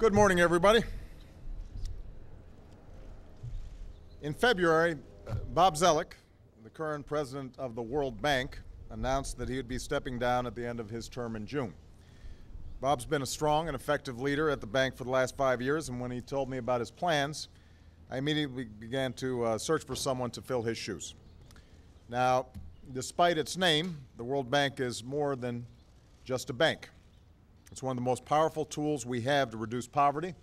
Good morning, everybody. In February, Bob Zoellick, the current president of the World Bank, announced that he would be stepping down at the end of his term in June. Bob's been a strong and effective leader at the bank for the last 5 years, and when he told me about his plans, I immediately began to search for someone to fill his shoes. Now, despite its name, the World Bank is more than just a bank. It's one of the most powerful tools we have to reduce poverty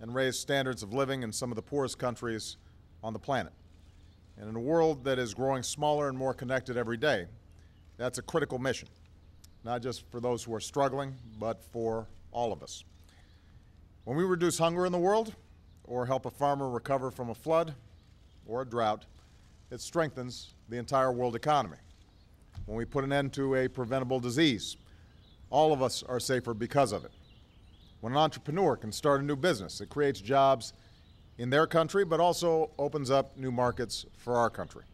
and raise standards of living in some of the poorest countries on the planet. And in a world that is growing smaller and more connected every day, that's a critical mission, not just for those who are struggling, but for all of us. When we reduce hunger in the world, or help a farmer recover from a flood or a drought, it strengthens the entire world economy. When we put an end to a preventable disease, all of us are safer because of it. When an entrepreneur can start a new business, it creates jobs in their country, but also opens up new markets for our country.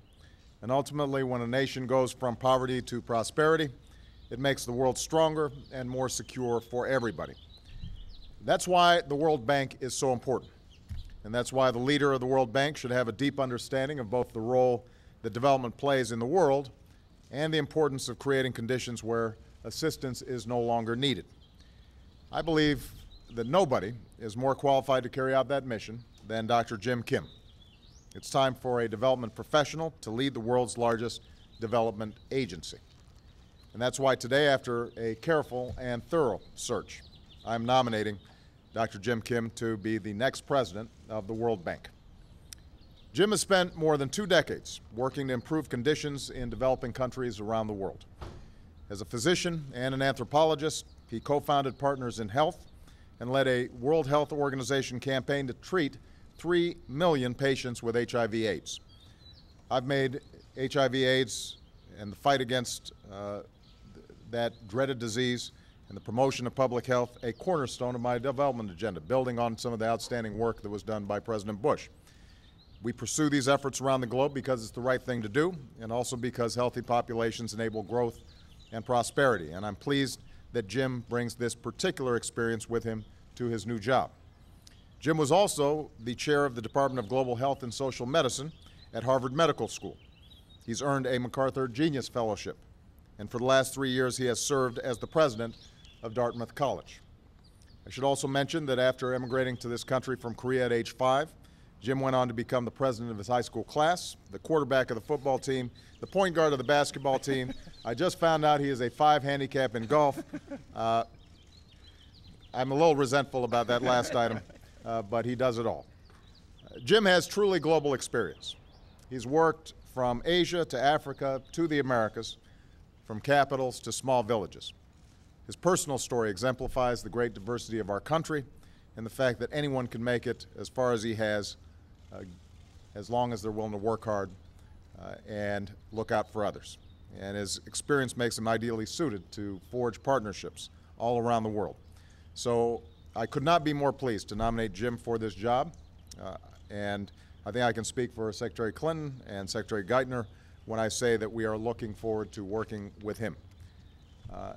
And ultimately, when a nation goes from poverty to prosperity, it makes the world stronger and more secure for everybody. That's why the World Bank is so important. And that's why the leader of the World Bank should have a deep understanding of both the role that development plays in the world and the importance of creating conditions where assistance is no longer needed. I believe that nobody is more qualified to carry out that mission than Dr. Jim Kim. It's time for a development professional to lead the world's largest development agency. And that's why today, after a careful and thorough search, I'm nominating Dr. Jim Kim to be the next president of the World Bank. Jim has spent more than 2 decades working to improve conditions in developing countries around the world. As a physician and an anthropologist, he co-founded Partners in Health and led a World Health Organization campaign to treat 3 million patients with HIV/AIDS. I've made HIV/AIDS and the fight against that dreaded disease and the promotion of public health a cornerstone of my development agenda, building on some of the outstanding work that was done by President Bush. We pursue these efforts around the globe because it's the right thing to do, and also because healthy populations enable growth and prosperity. And I'm pleased that Jim brings this particular experience with him to his new job. Jim was also the chair of the Department of Global Health and Social Medicine at Harvard Medical School. He's earned a MacArthur Genius Fellowship, and for the last 3 years he has served as the president of Dartmouth College. I should also mention that after emigrating to this country from Korea at age 5, Jim went on to become the president of his high school class, the quarterback of the football team, the point guard of the basketball team. I just found out he is a 5 handicap in golf. I'm a little resentful about that last item, but he does it all. Jim has truly global experience. He's worked from Asia to Africa to the Americas, from capitals to small villages. His personal story exemplifies the great diversity of our country and the fact that anyone can make it as far as he has, as long as they're willing to work hard and look out for others. And his experience makes him ideally suited to forge partnerships all around the world. So I could not be more pleased to nominate Jim for this job, and I think I can speak for Secretary Clinton and Secretary Geithner when I say that we are looking forward to working with him.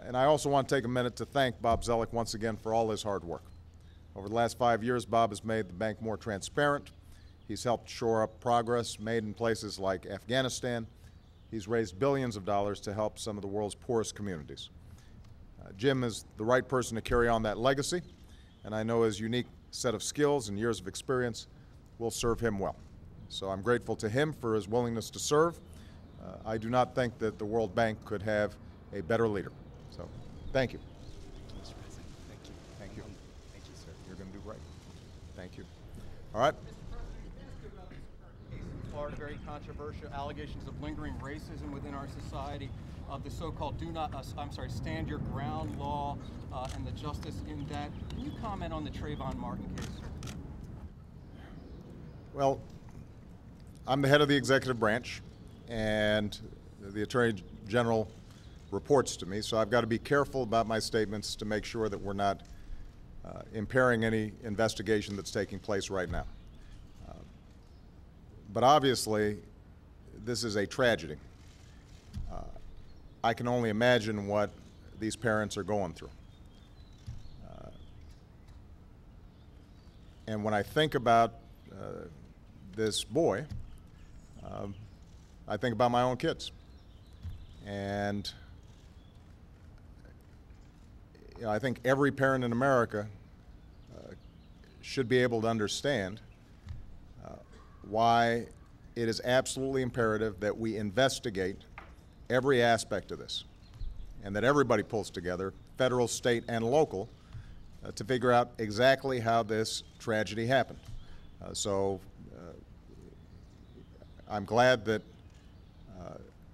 And I also want to take a minute to thank Bob Zoellick once again for all his hard work. Over the last 5 years, Bob has made the bank more transparent. He's helped shore up progress made in places like Afghanistan. He's raised billions of dollars to help some of the world's poorest communities. Jim is the right person to carry on that legacy, and I know his unique set of skills and years of experience will serve him well. So I'm grateful to him for his willingness to serve. I do not think that the World Bank could have a better leader. So, thank you. Mr. President, thank you. Thank you. Thank you, sir. You're going to do great. Thank you. All right. Florida, very controversial allegations of lingering racism within our society, of the so-called stand your ground law and the justice in that. Can you comment on the Trayvon Martin case, sir? Well, I'm the head of the executive branch, and the Attorney General reports to me, so I've got to be careful about my statements to make sure that we're not impairing any investigation that's taking place right now. But obviously, this is a tragedy. I can only imagine what these parents are going through. And when I think about this boy, I think about my own kids. And I think every parent in America should be able to understand why it is absolutely imperative that we investigate every aspect of this, and that everybody pulls together, federal, state, and local, to figure out exactly how this tragedy happened. So I'm glad that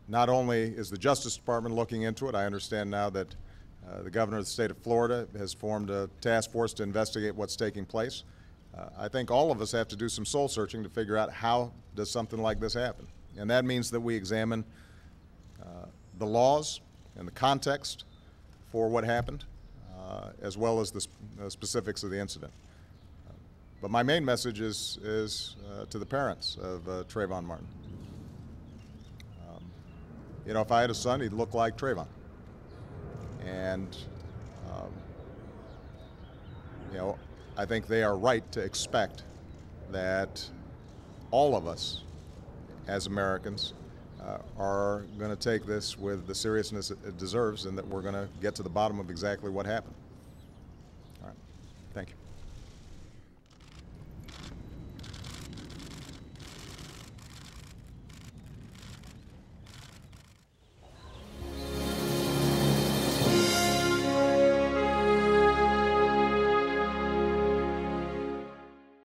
not only is the Justice Department looking into it, I understand now that the governor of the state of Florida has formed a task force to investigate what's taking place. I think all of us have to do some soul searching to figure out how does something like this happen. And that means that we examine the laws and the context for what happened, as well as the specifics of the incident. But my main message is to the parents of Trayvon Martin. You know, if I had a son, he'd look like Trayvon. And, you know, I think they are right to expect that all of us as Americans are going to take this with the seriousness it deserves, and that we're going to get to the bottom of exactly what happened.